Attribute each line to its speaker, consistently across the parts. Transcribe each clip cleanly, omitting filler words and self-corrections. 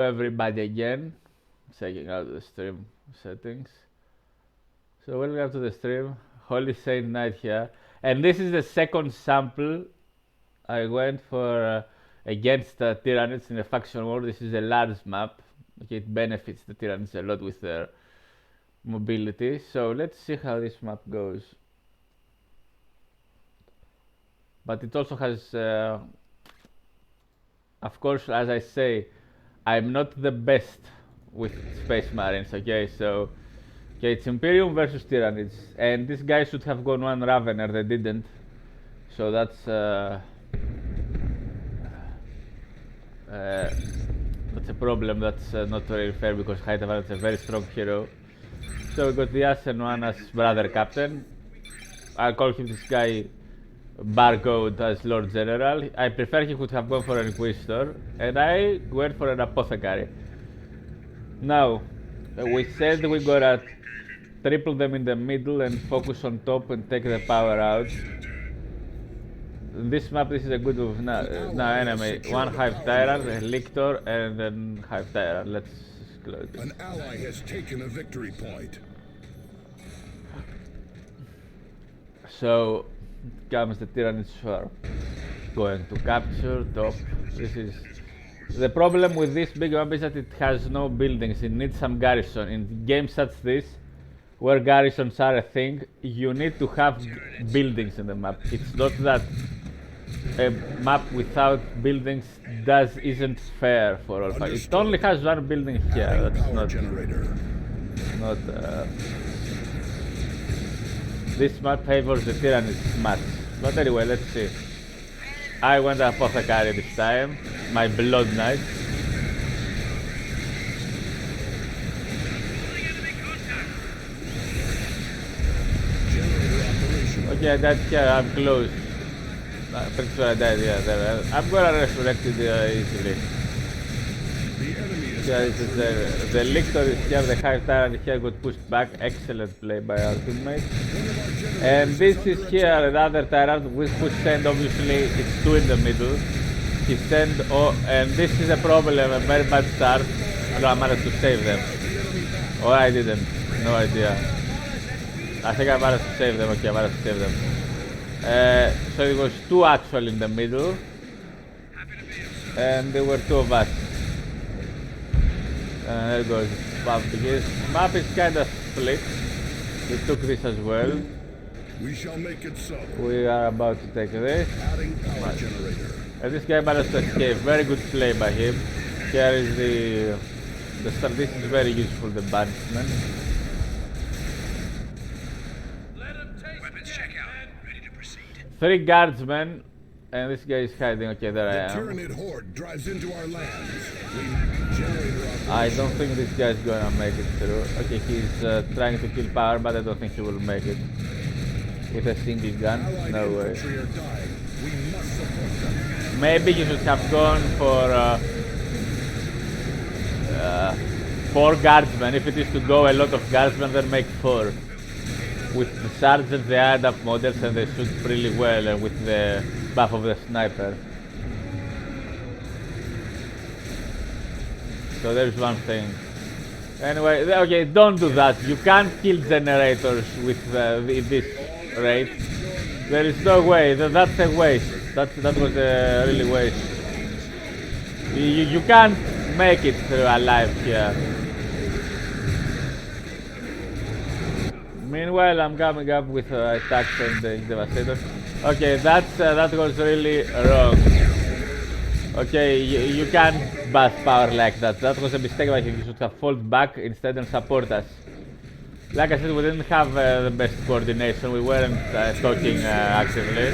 Speaker 1: Everybody again, checking out the stream settings. So welcome to the stream. Holy Saint Night here, and this is the second sample I went for against Tyranids in a faction war. This is a large map. Okay, it benefits the Tyranids a lot with their mobility. So let's see how this map goes. But it also has, of course, as I say, I'm not the best with Space Marines, okay? So, okay, it's Imperium versus Tyranids, and this guy should have gone one Ravener, they didn't. So that's a problem. That's not very fair because Haitavan is a very strong hero. So we got the Asen one as brother captain. I'll call him this guy Barcode as Lord General. I prefer he could have gone for an Inquisitor, and I went for an Apothecary. Now, we said we gotta triple them in the middle and focus on top and take the power out. This map, this is a good move. Now enemy, one Hive Tyrant, a Lictor, and then Hive Tyrant. Let's close it.
Speaker 2: An ally has taken a victory point.
Speaker 1: So comes the Tyranids Swarm. Going to capture top. This is the problem with this big map is that it has no buildings. It needs some garrison. In games such as this, where garrisons are a thing, you need to have buildings in the map. It's not that a map without buildings isn't fair for all. It only has one building here. That's not. This map favors the Tyranids much. But anyway, let's see. I went Apothecary this time. My Blood Knight. Okay, I died here. I'm close. I'm pretty sure I died. Yeah, there. I'm gonna resurrect it easily. Yeah, this is the Lictor is here. The Hive Tyrant here got pushed back. Excellent play by our teammate. And this is here another Tyrant with who send. Obviously, it's two in the middle. He sent. Oh, and this is a problem. A very bad start. No, I managed to save them. Or I didn't. No idea. I think I managed to save them. Okay, I managed to save them. So it was two actually in the middle, and there were two of us. There goes this map is kind of split. We took this as well.
Speaker 2: We shall make it so.
Speaker 1: We are about to take this. And this guy managed to escape. Very good play by him. Here is the start. This is very useful. The banishment. Three guardsmen, and this guy is hiding. Okay, there I am.
Speaker 2: Tyranid horde drives into our lands.
Speaker 1: I don't think this guy is gonna make it through. Okay, he's trying to kill power, but I don't think he will make it. With a single gun, no way. Maybe you should have gone for 4 guardsmen. If it is to go a lot of guardsmen, then make 4. With the sergeants, they add up models and they shoot really well, and with the buff of the sniper. So there's one thing. Anyway, okay, don't do that. You can't kill generators with this rate. There is no way. That's a waste. That was a really waste. You can't make it through alive here. Meanwhile, I'm coming up with attacks and Devastator. Okay, that was really wrong. Okay, you can't bust power like that. That was a mistake by him. You should have fought back instead and support us. Like I said, we didn't have the best coordination. We weren't talking actively.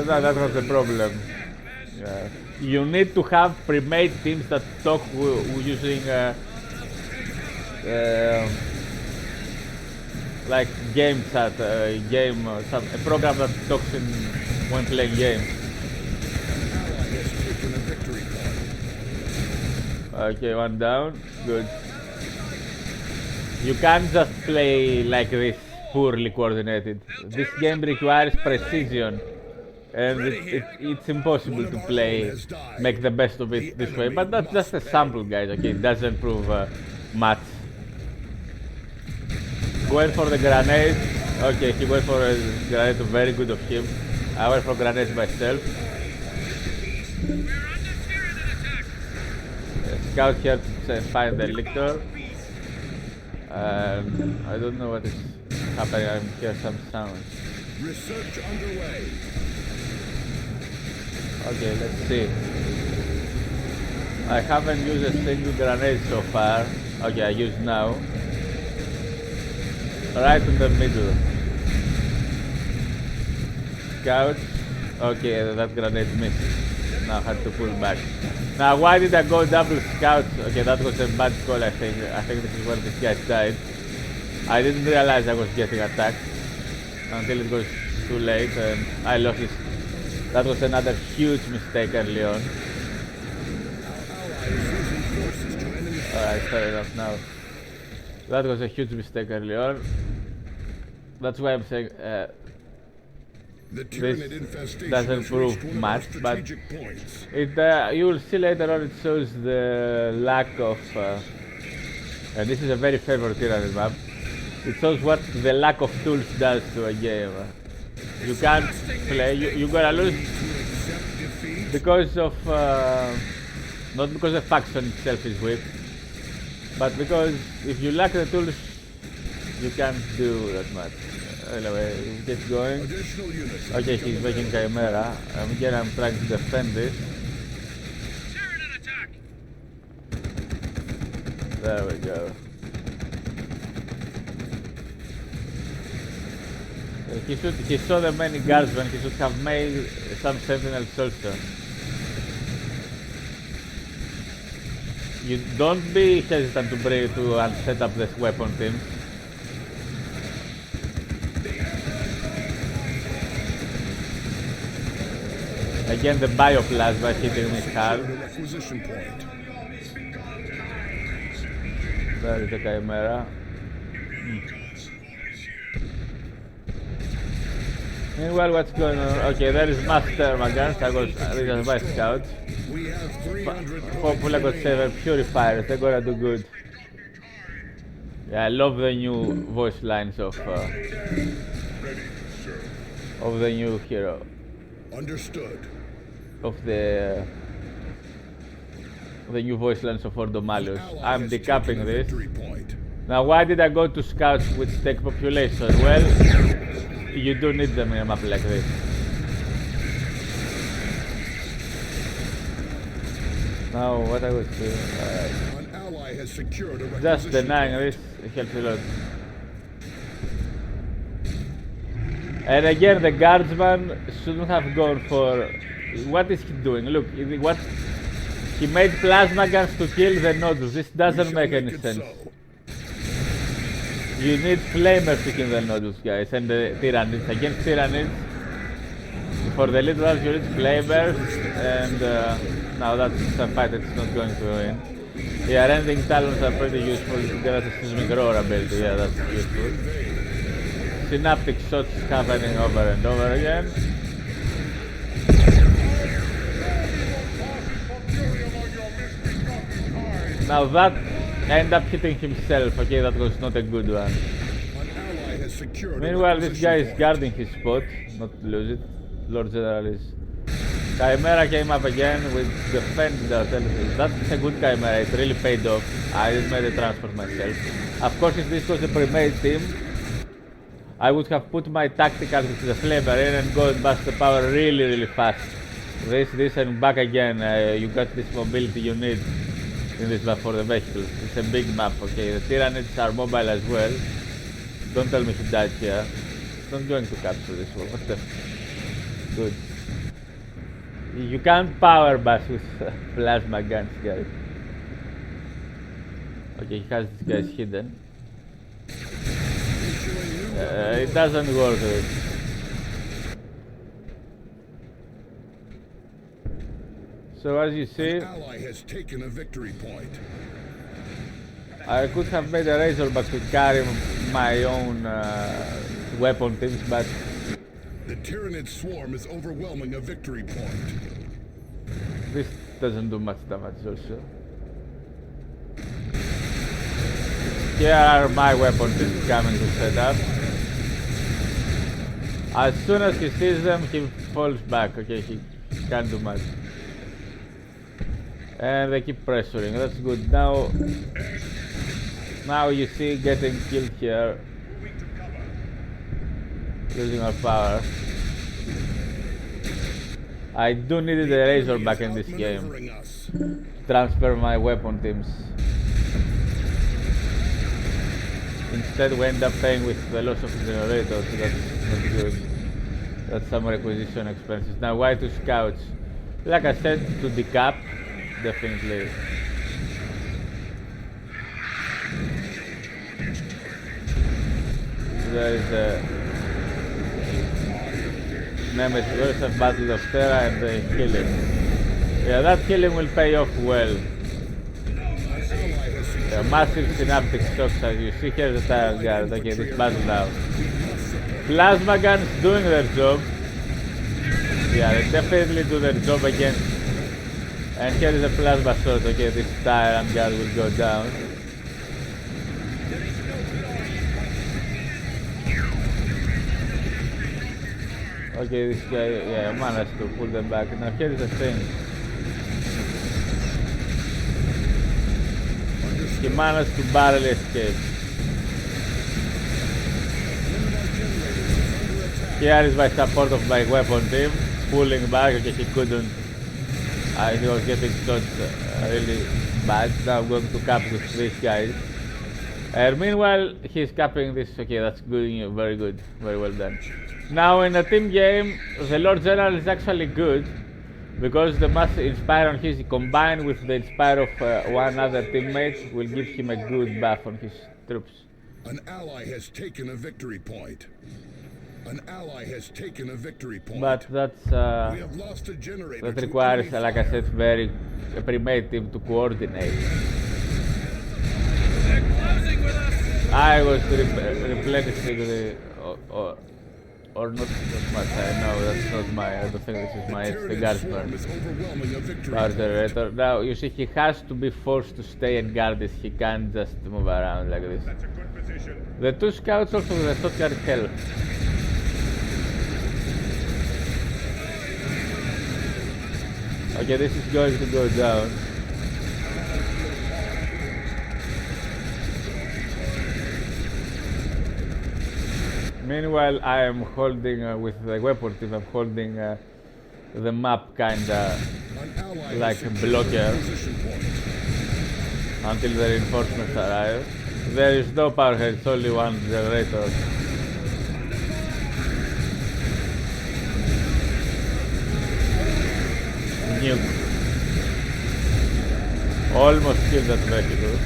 Speaker 1: That was the problem. Yeah. You need to have pre-made teams that talk using like game chat, a program that talks when playing games. Okay, one down. Good. You can't just play like this, poorly coordinated. This game requires precision, and it's impossible to play, make the best of it this way. But that's just a sample, guys. Okay, it doesn't prove much. Going for the grenade. Okay, he went for a grenade. Very good of him. I went for grenades myself. Scout here to find the lictor. I don't know what is happening. I hear some sounds.
Speaker 2: Research underway.
Speaker 1: Okay, let's see. I haven't used a single grenade so far. Okay, I use now. Right in the middle. Scouts. Okay, that grenade missed. Now I had to pull back. Now, why did I go double scouts? Okay, that was a bad call, I think. I think this is where this guy died. I didn't realize I was getting attacked until it was too late, and I lost this. That was another huge mistake early on. Alright, fair enough now. That was a huge mistake early on. That's why I'm saying this doesn't prove much, but it you will see later on it shows the lack of and this is a very favorite Tyranid map. It shows what the lack of tools does to a game. You can't play, you're gonna lose because of not because the faction itself is weak, but because if you lack the tools you can't do that much. Anyway, it gets going. Okay, he's making Chimera. Again, I'm trying to defend this. There we go. He saw the many guardsmen. He should have made some sentinels also. You don't be hesitant to set up this weapon teams. Again, the bioplasma hitting me hard. There is the Chimera. Meanwhile, what's going on? Okay, there is Master Magans. These are my scouts. Hopefully I got 7 purifiers. They're gonna do good. Yeah, I love the new voice lines of the new hero.
Speaker 2: Understood.
Speaker 1: Of the new voice lines of Ordomalius. I'm decapping this. Now, why did I go to scouts with stake population? Well, you do need them in a map like this. Now, what I was doing?
Speaker 2: An ally has secured a
Speaker 1: Just denying this helps a lot. And again, the guardsman shouldn't have gone for. What is he doing? Look, what he made plasma guns to kill the nodules. This doesn't make any sense. You need flamers to kill the nodules, guys, and the Tyranids. Against Tyranids, for the literals, you need flamers, and now that's a fight that's not going to win. Yeah, rending talons are pretty useful. There is a seismic roar ability. Yeah, that's useful. Synaptic shots happening over and over again. Now that ended up hitting himself. Okay, that was not a good one. Meanwhile, this guy is guarding his spot, not to lose it. Lord General is. Chimera came up again with defended ourselves. That's a good Chimera. It really paid off. I just made a transport myself. Of course, if this was a pre-made team, I would have put my tactical with the flavor in and go and bust the power really fast. This and back again. You got this mobility you need in this map for the vehicles. It's a big map, okay? The Tyranids are mobile as well. Don't tell me he died here. I'm going to capture this one. What the? Good. You can't power bash with plasma guns, guys. Okay, he has these guys hidden. It doesn't work. So as you see,
Speaker 2: ally has taken a victory point.
Speaker 1: I could have made a Razorback to carry my own weapon teams, but
Speaker 2: The Tyranid swarm is overwhelming a victory point.
Speaker 1: this doesn't do much damage also. Here are my weapon teams coming to set up. As soon as he sees them, he falls back. Okay, he can't do much. And they keep pressuring, that's good. Now you see getting killed here. Losing our power. I do need the razor back in this game. Transfer my weapon teams. Instead we end up paying with the loss of the generator, so that's not good. That's some requisition expenses. Now why 2 scouts? Like I said, to decap, definitely. There is a Nemesis versus Battle of Terra and the healing. Yeah, that healing will pay off well. Yeah, massive synaptic shocks as you see. Here's the Tyrant Guard. Okay, this battle now. Plasma guns doing their job. Yeah, they definitely do their job against. And here is a plasma sword. Okay, this Tyrant Guard will go down. Okay, this guy, yeah, managed to pull them back. Now here is the thing. He managed to barely escape. Here is my support of my weapon team, pulling back. Okay, he couldn't. He was getting shot really bad. Now I'm going to cap with these guys. And meanwhile, he's capping this. Okay, that's going very good. Very well done. Now in a team game, the Lord General is actually good because the mass inspire on his combined with the inspire of one other teammate will give him a good buff on his troops.
Speaker 2: An ally has taken a victory point. An ally has taken a victory point.
Speaker 1: But that's
Speaker 2: we have lost a generator.
Speaker 1: that requires, like I said, a pre-made team to coordinate.
Speaker 3: They're closing with us.
Speaker 1: I was replenishing the or not that much. I know that's not my. I don't think this is my. It's the guardsman. Power generator. Now you see, he has to be forced to stay and guard this. He can't just move around like this.
Speaker 2: That's a good position.
Speaker 1: The 2 scouts also with the shotgun help. Okay, this is going to go down. Meanwhile, I am holding with the weapon team. I'm holding the map kinda like a blocker until the reinforcements arrive. There is no power here. It's only one generator. Nuke. Almost killed that vehicle.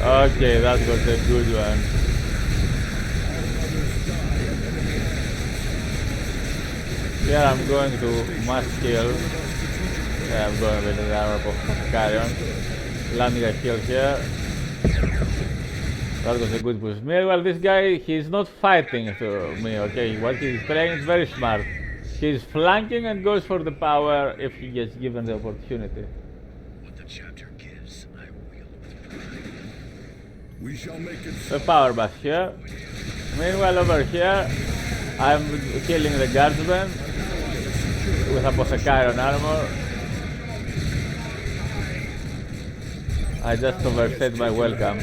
Speaker 1: Okay, that was a good one. Here I'm going to mass kill. Yeah, I'm going with the armor of Carrion. Landing a kill here. That was a good push. Meanwhile, this guy, he's not fighting through me, okay? What he's playing is very smart. He's flanking and goes for the power if he gets given the opportunity.
Speaker 3: What the chapter gives, I wield with pride.
Speaker 2: We shall make it
Speaker 1: The power back here. Meanwhile, over here, I'm killing the guardsman with Apothecarion armor. I just overstayed my welcome.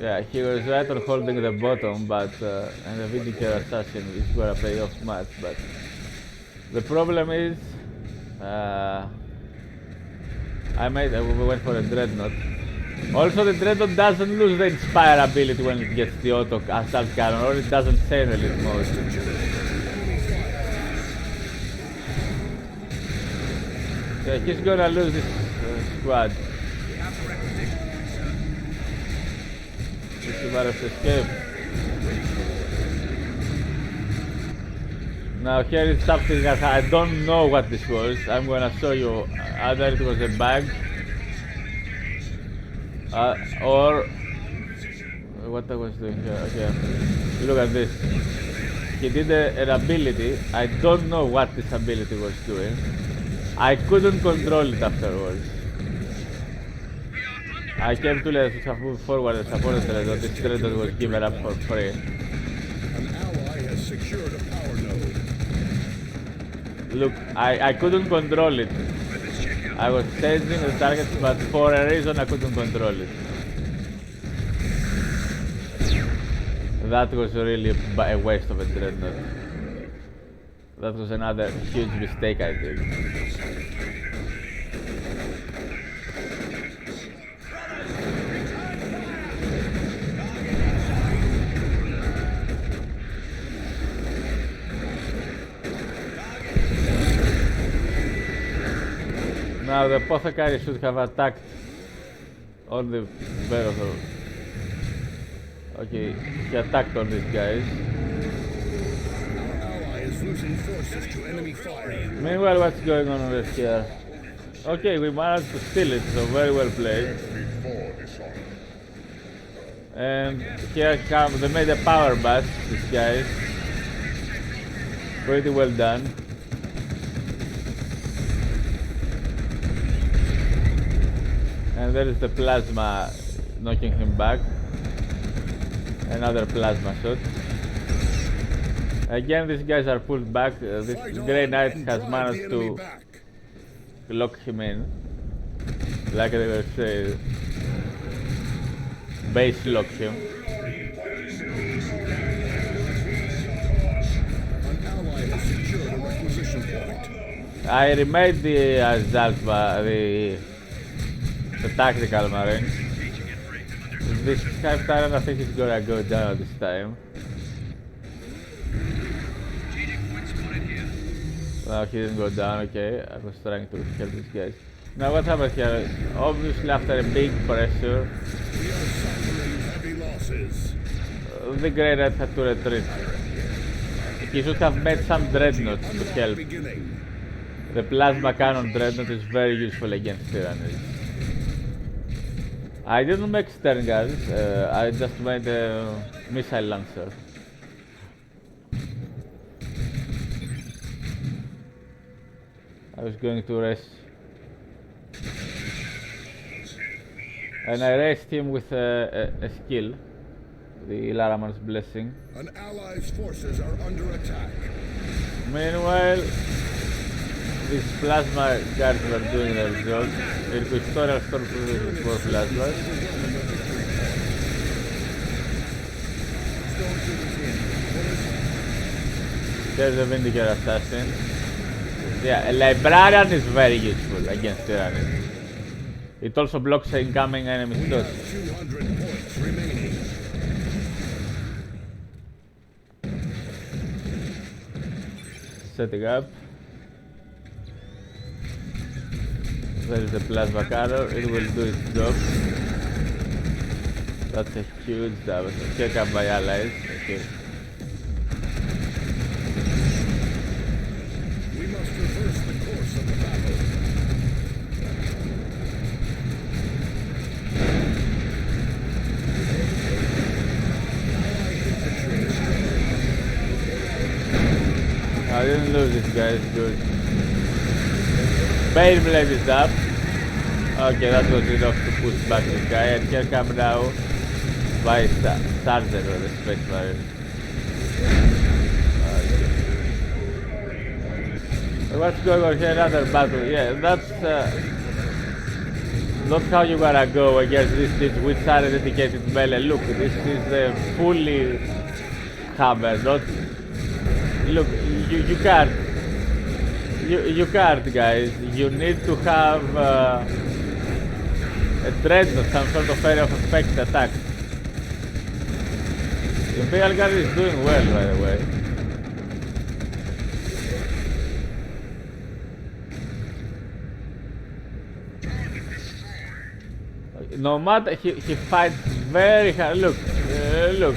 Speaker 1: Yeah, he was right on holding the bottom, but and the Vindicator Assassin is gonna pay off much. But the problem is, we went for a Dreadnought. Also, the Dreadnought doesn't lose the Inspire ability when it gets the auto assault cannon, or it doesn't say in elite mode. Yeah, he's gonna lose this squad. This is Varus escape. Now here is something that I don't know what this was. I'm gonna show you. Either it was a bug Or what I was doing here. Okay, look at this. He did an ability. I don't know what this ability was doing. I couldn't control it afterwards. I came to let us move forward and support the Dreadnought. This Dreadnought was given up for free.
Speaker 2: An ally has secured a power node.
Speaker 1: Look, I couldn't control it. I was changing the target, but for a reason I couldn't control it. That was really a waste of a Dreadnought. That was another huge mistake, I think. Now the Apothecary should have attacked all the Berothor. Okay, he attacked all these guys.
Speaker 2: Our ally is losing forces to enemy fire.
Speaker 1: Meanwhile, what's going on over here? Okay, we managed to steal it, so very well played. And here come, they made a power bash, these guys. Pretty well done. And there is the plasma knocking him back. Another plasma shot. Again, these guys are pulled back. This Grey Knight has managed to lock him in. Like they were saying. Base lock him.
Speaker 2: An ally has secured a requisition point.
Speaker 1: I remade the Zaltva, the tactical marine. This Skype Tyrant, I think he's gonna go down this time. No, he didn't go down, okay. I was trying to help these guys. Now what happened here? Obviously after a big pressure,
Speaker 2: We are suffering heavy losses.
Speaker 1: the Grey Knight had to retreat. He should have made some Dreadnoughts to help.
Speaker 2: Beginning.
Speaker 1: The Plasma Cannon Dreadnought is very useful against Tyranids. I didn't make stern guns, I just made a missile lancer. I was going to race. And I raced him with a skill, the Laraman's Blessing.
Speaker 2: An ally's forces are under attack.
Speaker 1: Meanwhile, these plasma guards were doing their job. Inquisitorial Stormtroopers with 4 plasmas. There's a Vindicator Assassin. Yeah, a Librarian is very useful against Tyranids. It also blocks incoming enemy shots.
Speaker 2: 200 points remaining.
Speaker 1: Setting up. There is a plasma cannon, it will do its job. That's a huge damage. Check up my allies. Okay.
Speaker 2: We must reverse the course of the battle.
Speaker 1: I didn't lose this guy, it's good. Baneblade is up. Okay, that was enough to push back this guy. And here come now by Sergeant or the Space Marine. Okay. What's going on here? Another battle. Yeah, that's not how you gotta go against this team with dedicated melee. Look, this is fully hammered, not. Look, you can't. You can't, guys. You need to have a Dreadnought, some sort of area of effect attack. Imperial Guard is doing well, by the way. No matter, he fights very hard. Look, look.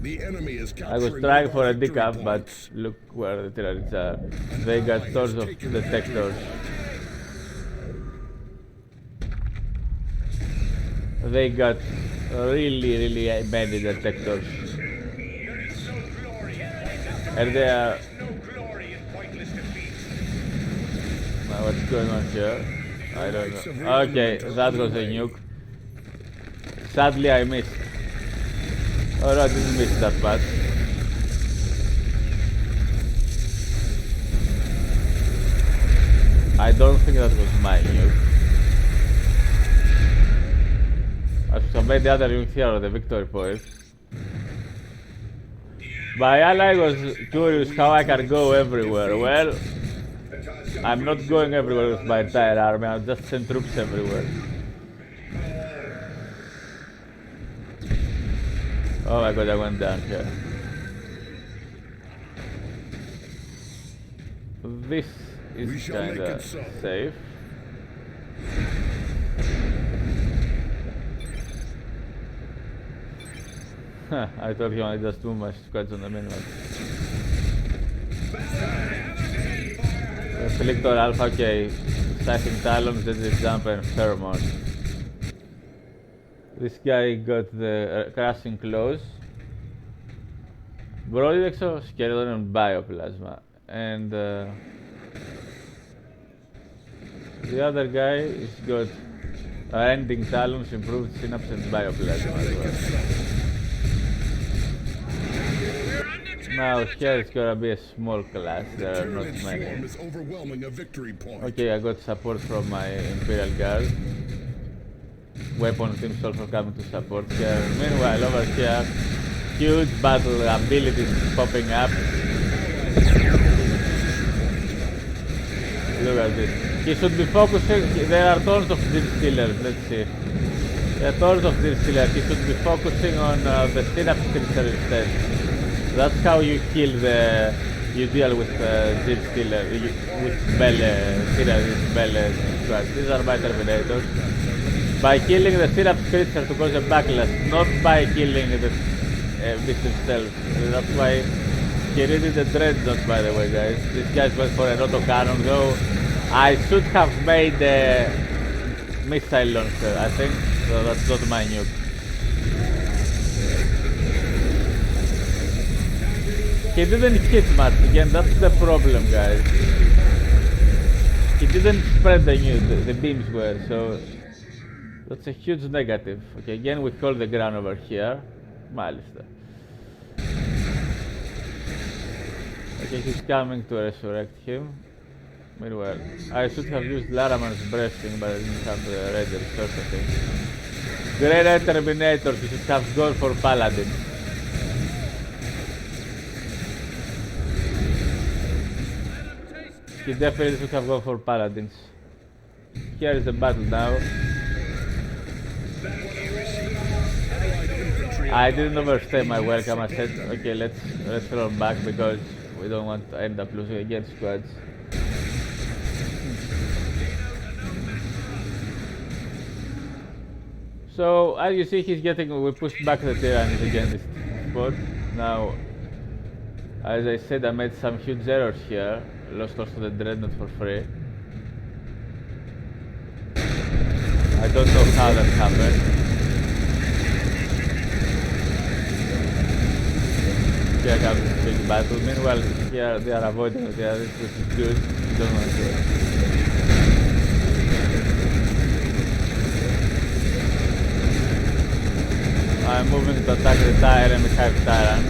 Speaker 2: The enemy is
Speaker 1: I was trying for a decap, but look where the Tyranids are. They got tons of detectors. they got really many detectors.
Speaker 3: There is no glory.
Speaker 1: And they are...
Speaker 3: No glory in pointless defeat.
Speaker 1: Now what's going on here? I don't know. Okay, that was a nuke. Sadly I missed. Oh no, I didn't miss that much. I don't think that was my nuke. I should have made the other nuke here on the victory point. My ally was curious how I can go everywhere. Well, I'm not going everywhere with my entire army, I'll just send troops everywhere. Oh my god, I went down here. This is kinda safe. Huh, I thought you only just 2 my squads on the minimap. Selector Alpha, okay. Stacking Talons, then the jump and Pheromone. This guy got the Crushing Claws. Broad Exoskeleton and Bioplasma. And the other guy is got Rending Talons, Improved Synapse and Bioplasma as well. Now here it's gonna be a small class, there are not many. Okay, I got support from my Imperial Guard. Weapon teams also coming to support here. Meanwhile, over here, huge battle abilities popping up. Look at this. He should be focusing. There are tons of Deep Stealers. Let's see. There are tons of Deep Stealers. He should be focusing on the Synapse Creature instead. That's how you kill the. You deal with Deep Stealer, with Bell squads. These are my Terminators. By killing the Synapse Creature to cause a backlash, not by killing the beast himself. That's why he really the Dreadnought, by the way, guys. This guy went for an autocannon, though. I should have made a missile launcher, I think. So that's not my nuke. He didn't hit much, again, that's the problem, guys. He didn't spread the beams well, so that's a huge negative. Okay, again we hold the ground over here. Μάλιστα. Okay, he's coming to resurrect him. Meanwhile, I should have used Laraman's breasting, but I didn't have the red resource, I think. Great Terminator, he should have gone for Paladin. He definitely should have gone for Paladins. Here is the battle now. I didn't overstay my welcome. I said, okay, let's roll back because we don't want to end up losing against squads. So as you see, we pushed back the Tyranids against this spot. Now, as I said, I made some huge errors here. Lost also the Dreadnought for free. I don't know how that happened. Here comes this big battle. Meanwhile, here they are avoiding the others, which is good. Don't want to. I'm moving to attack the enemy Hive Tyrant.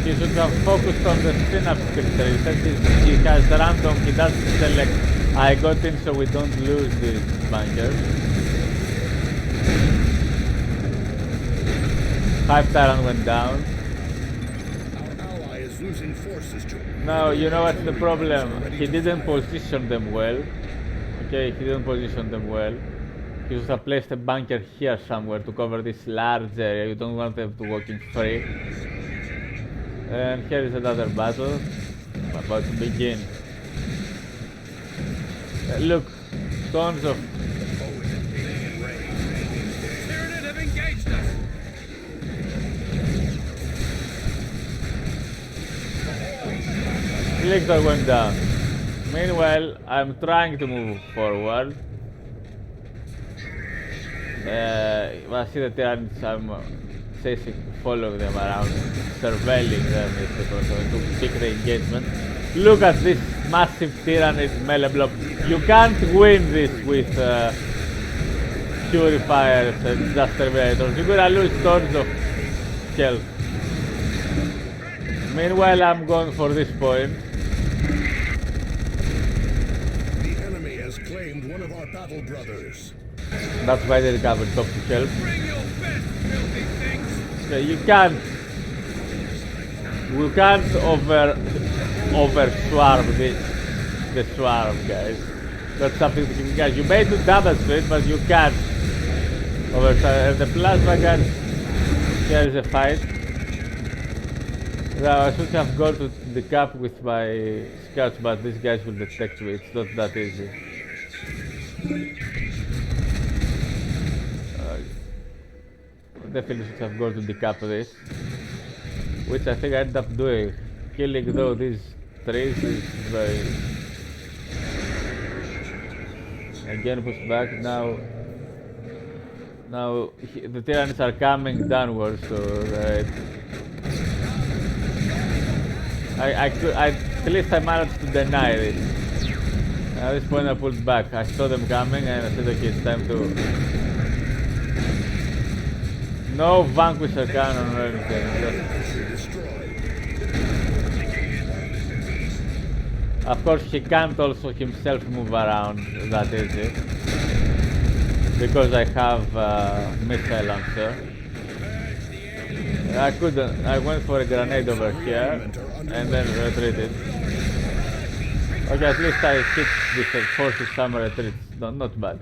Speaker 1: He should have focused on the Synapse Creature. He said he has random, he doesn't select. I got in so we don't lose these bunkers. Hive Tyrant went down.
Speaker 2: Our ally is losing forces to...
Speaker 1: Now, you know what's the problem? He didn't position them well. Okay, he didn't position them well. He should have placed a bunker here somewhere to cover this large area. You don't want them to walk in free. And here is another battle about to begin. Look, tons of...
Speaker 3: Tyranids have engaged us.
Speaker 1: Selector went down. Meanwhile, I'm trying to move forward. I see the Tyranids, I'm chasing, following them around, surveilling them if they want to pick the engagement. Look at this massive Tyranid melee block. You can't win this with purifiers and just terminators. You're gonna lose tons of health. Meanwhile, I'm going for this point.
Speaker 2: The enemy has claimed one of our battle brothers.
Speaker 1: That's why they recovered top to health.
Speaker 3: Bring your best, filthy things!
Speaker 1: Okay, you can't. We can't over swarm the swarm, guys. That's something to keep, guys. You may do damage to it, but you can't over the plasma gun. Here is a fight. Now I should have gone to the cap with my scouts, but these guys will detect me. It's not that easy. Definitely should have gone to decap this, which I think I ended up doing. Killing though these trees is very... Again pushed back. Now the Tyranids are coming downwards, so at least I managed to deny this. At this point I pulled back. I saw them coming and I said, okay, it's time to... No Vanquisher cannon or anything. Of course, he can't also himself move around that easy because I have missile launcher. I couldn't. I went for a grenade over here and then retreated. Okay, at least I hit this forces some retreats. No, not bad,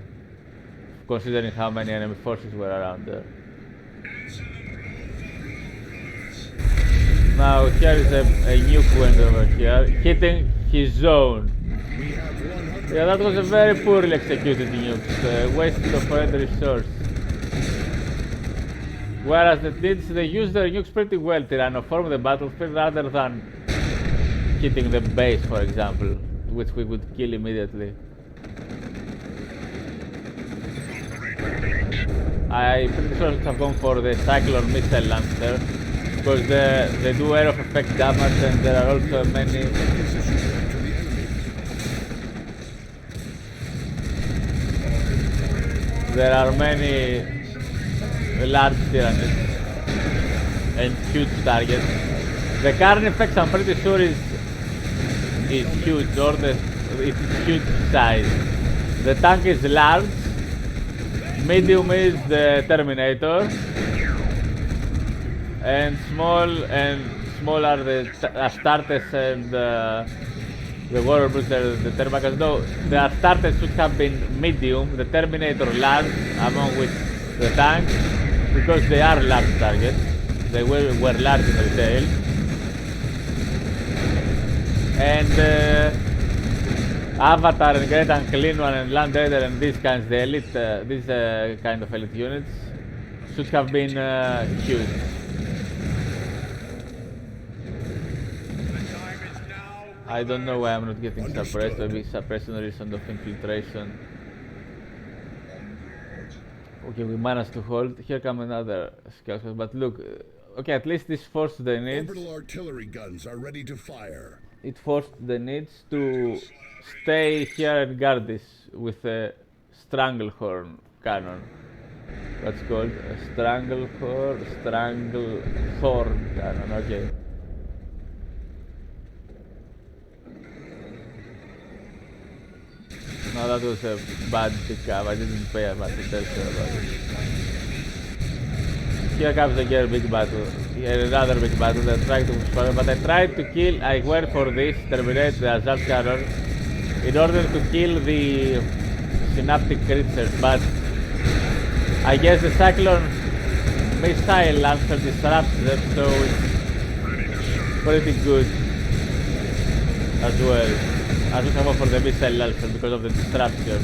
Speaker 1: considering how many enemy forces were around there. Now here is a nuke went over here, hitting his zone. Yeah, that was a very poorly executed nuke, wasted of every resource. Whereas the Tyranids, they use their nukes pretty well to tyrannoform the battlefield rather than hitting the base, for example, which we would kill immediately. I pretty sure have gone for the Cyclone missile launcher because they do air of effect damage and there are also many. There are many large Tyranids and huge targets. The current effects I'm pretty sure is huge, or it's huge size. The tank is large. Medium is the Terminator, and small are the Astartes and the Warrior Bruiser, the Termagants. No, the Astartes should have been medium, the Terminator large, among with the tank, because they are large targets. They were large in retail. And Avatar and Great Unclean One and Land Raider and these kinds, the elite, these kind of elite units should have been huge. I don't know why I'm not getting suppressed. Maybe suppression reason of infiltration. Okay, we managed to hold. Here come another scout, but look, okay, at least this forced the needs.
Speaker 2: Orbital artillery guns are ready to fire.
Speaker 1: It forced the needs to stay here and guard this with a Stranglethorn cannon. That's called a Stranglethorn cannon, okay. No, that was a bad pickup. I didn't pay much attention about it. Here comes again a big battle. Here another big battle. They're trying to push forward, but I tried to kill. I went for this, terminate the assault cannon in order to kill the synaptic creatures, but I guess the Cyclone missile launcher disrupts them, so it's pretty good as well. I should have for the missile launcher because of the disruption.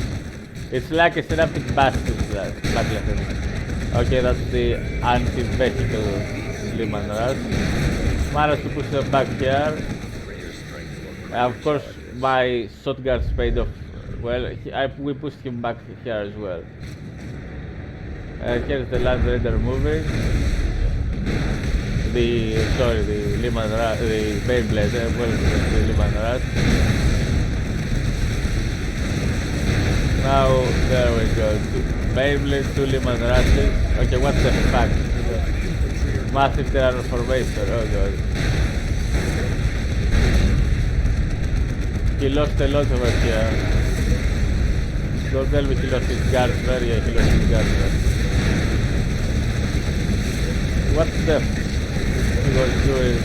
Speaker 1: It's like a synaptic bastard. Okay, that's the anti-vehicle Liman Rush. Managed to push them back here. Of course, my shotguns paid off well. We pushed him back here as well. Here's the Land Raider moving. The Lehman Rush, the Beyblade, well, the Lehman Rush. Now, there we go. Beyblade, 2 Lehman Rushes. Okay, what's the fact? Massive Tyranids formation, oh god. He lost a lot over here. Don't tell me he lost his guardsman. Yeah, he lost his guardsman. What the f he was doing?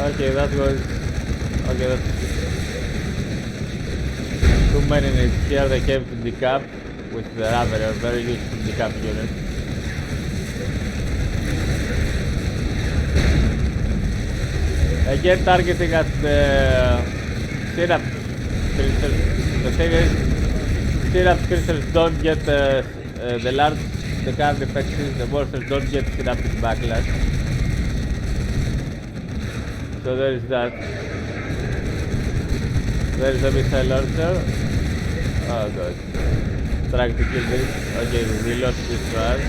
Speaker 1: Okay, that was... Okay, that's... Too many units here. They came to decap with the Ravener, very useful decap unit. Again, targeting at the synapse crystals. The thing is, synapse crystals don't get the card effects, the monsters don't get synaptic backlash. So there is that. There is a missile launcher. Oh god. Trying to kill this. Okay, we lost this one.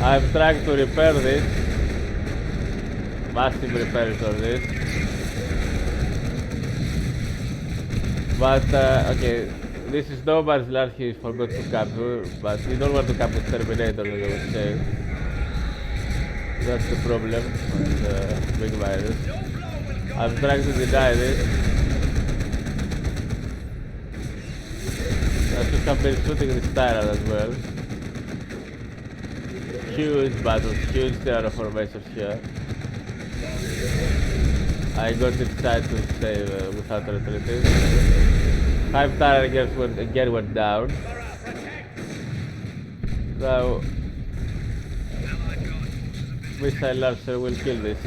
Speaker 1: I'm trying to repair this. Massive repairs on this. But, okay, this is no man's land he forgot to capture, but we don't want to capture Terminator, as I would say. That's the problem with big virus. I'm trying to deny this. I should have been shooting this Tyrant as well. Huge battles, huge Tyrant formations here. I got inside to save without retreating. 5 Tyranids again went down. So, missile launcher will kill this.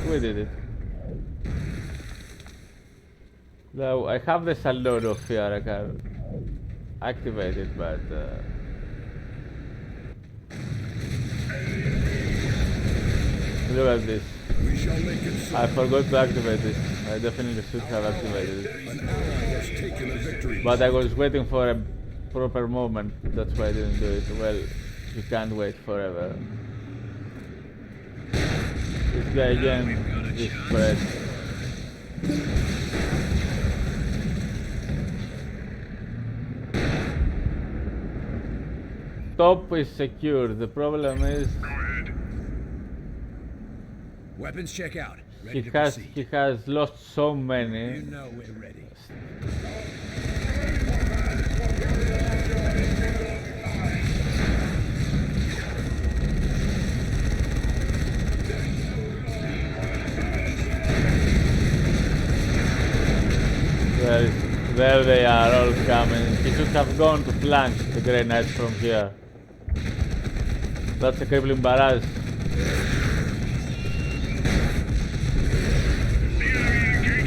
Speaker 1: We did it. Now I have the Salon of here, I can activate it, but look at this. I forgot to activate this. I definitely should have activated it. But I was waiting for a proper moment, that's why I didn't do it. Well, you can't wait forever. This guy again is spread. Top is secure. The problem is
Speaker 3: weapons check out.
Speaker 1: he has lost so many.
Speaker 3: You know we're ready.
Speaker 1: There they are, all coming. He should have gone to flank the Grey Knights from here. That's a crippling barrage.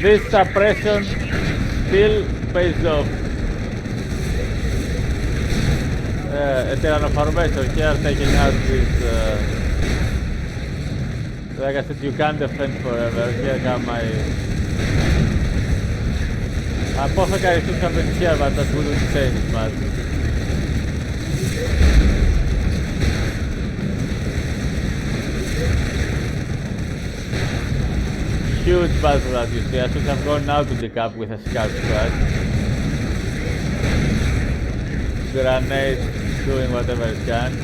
Speaker 1: This suppression still pays off. A Tyranids formation here taking out this... like I said, you can't defend forever. Here come my... Apothecary should have been here, but that wouldn't change much. Huge battle that you see. I should have gone now to the cap with a scout squad. Grenade doing whatever it can.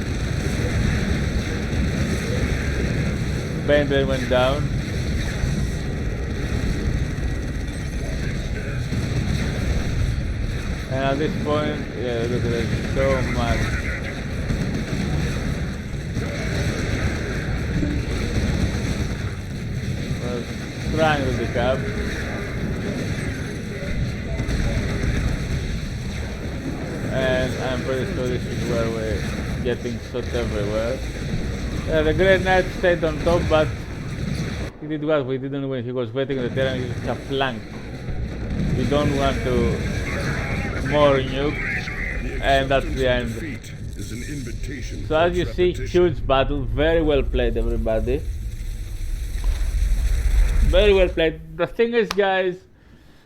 Speaker 1: Beyblade went down. And at this point, yeah, look at it, so much. Trying with the cab. And I'm pretty sure this is where we're getting shot everywhere. The Grey Knight stayed on top, but he did what? We didn't win. He was waiting the Tyranids to have flanked. You don't want to more nuke, and that's the end.
Speaker 2: Is an invitation. reputation.
Speaker 1: So as you see, huge battle, very well played everybody. Very well played. The thing is guys,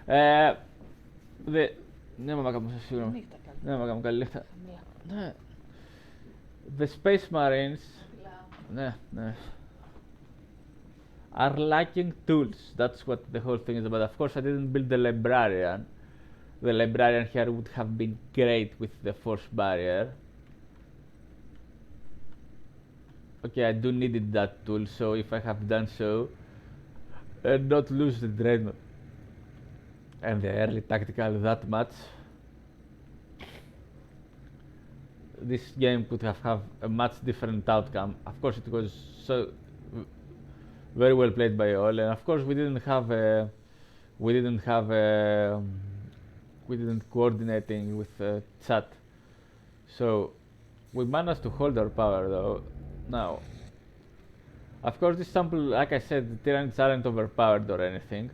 Speaker 1: the... Ναι, μα κάνω σίγουρο. Ναι, μα κάνω καλή νύχτα. Ναι. The Space Marines, ναι, ναι, are lacking tools. That's what the whole thing is about. Of course, I didn't build the librarian. The librarian here would have been great with the force barrier. Okay, I do needed that tool, so if I have done so, and not lose the Dreadnought and the early tactical that much, this game could have a much different outcome. Of course, it was so very well played by all, and of course we didn't coordinating with chat, so we managed to hold our power though. Now, of course, this sample, like I said, the Tyranids aren't overpowered or anything,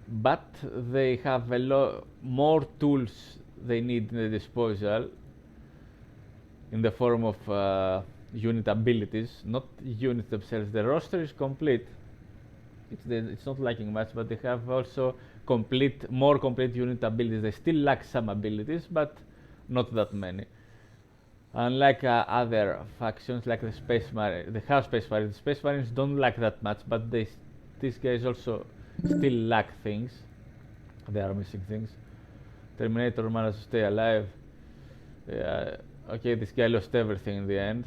Speaker 1: but they have a lot more tools they need in the disposal in the form of unit abilities, not units themselves. The roster is complete. It's not lacking much, but they have also more complete unit abilities. They still lack some abilities, but not that many. Unlike other factions like the Space Marines, they have Space Marines. The Space Marines don't lack that much, but these guys also still lack things. They are missing things. Terminator managed to stay alive. Okay, this guy lost everything in the end.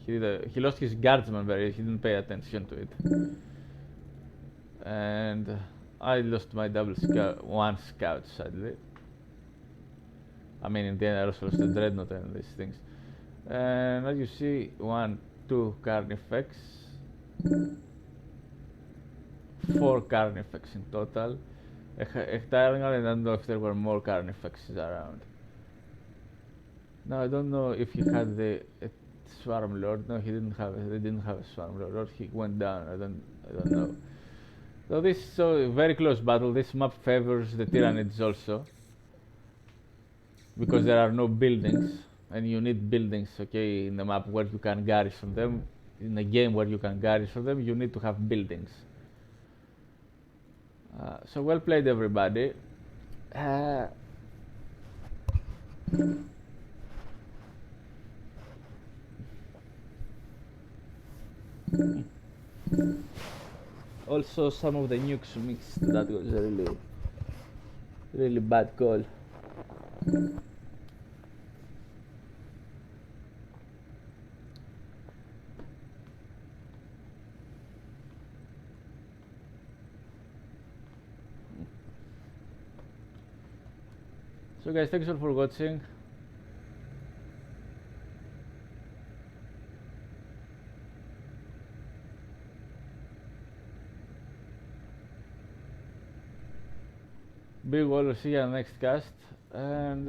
Speaker 1: He lost his guardsman, but he didn't pay attention to it. And I lost my one scout, sadly. I mean, in the end, I also lost the Dreadnought and these things. And as you see, 1, 2 Carnifex, 4 Carnifex in total. A Tyranids, and I don't know if there were more Carnifexes around. Now I don't know if he had the Swarm Lord. No, he didn't have. They didn't have a Swarm Lord. Or he went down. I don't know. So this is a very close battle. This map favors the Tyranids also, because there are no buildings, and you need buildings, okay, in the map where you can garrison them. In a game where you can garrison them, you need to have buildings. So well played, everybody. Also, some of the nukes mixed. That was a really bad call. So guys, thanks all for watching. Big well, see you next cast, and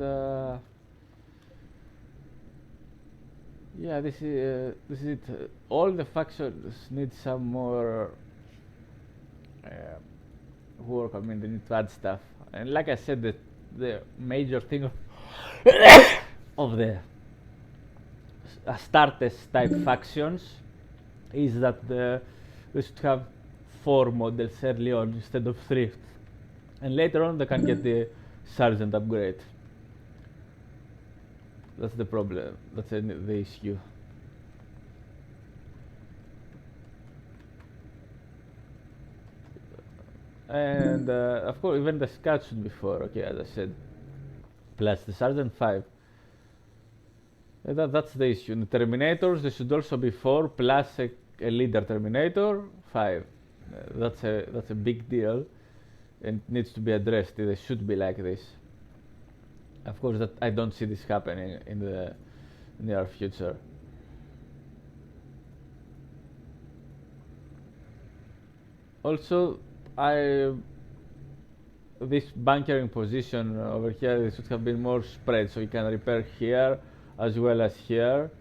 Speaker 1: yeah, this is it. All the factions need some more work. I mean, they need to add stuff, and like I said, the major thing of the Astartes type factions is that they should have 4 models early on instead of 3, and later on they can get the sergeant upgrade. That's the problem. That's the issue. And of course, even the scouts should be 4. Okay, as I said, plus the sergeant 5. That's the issue. The Terminators, they should also be 4 plus a leader Terminator 5. That's a big deal, and needs to be addressed. They should be like this. Of course, that I don't see this happening in the near future. Also, this bunkering position over here, this should have been more spread, so you can repair here as well as here.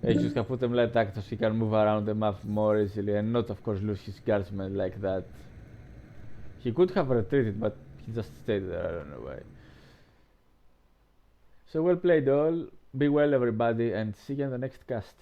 Speaker 1: You should have put them light actors so he can move around the map more easily, and not, of course, lose his guardsmen like that. He could have retreated, but he just stayed there. I don't know why. So well played all. Be well, everybody, and see you in the next cast.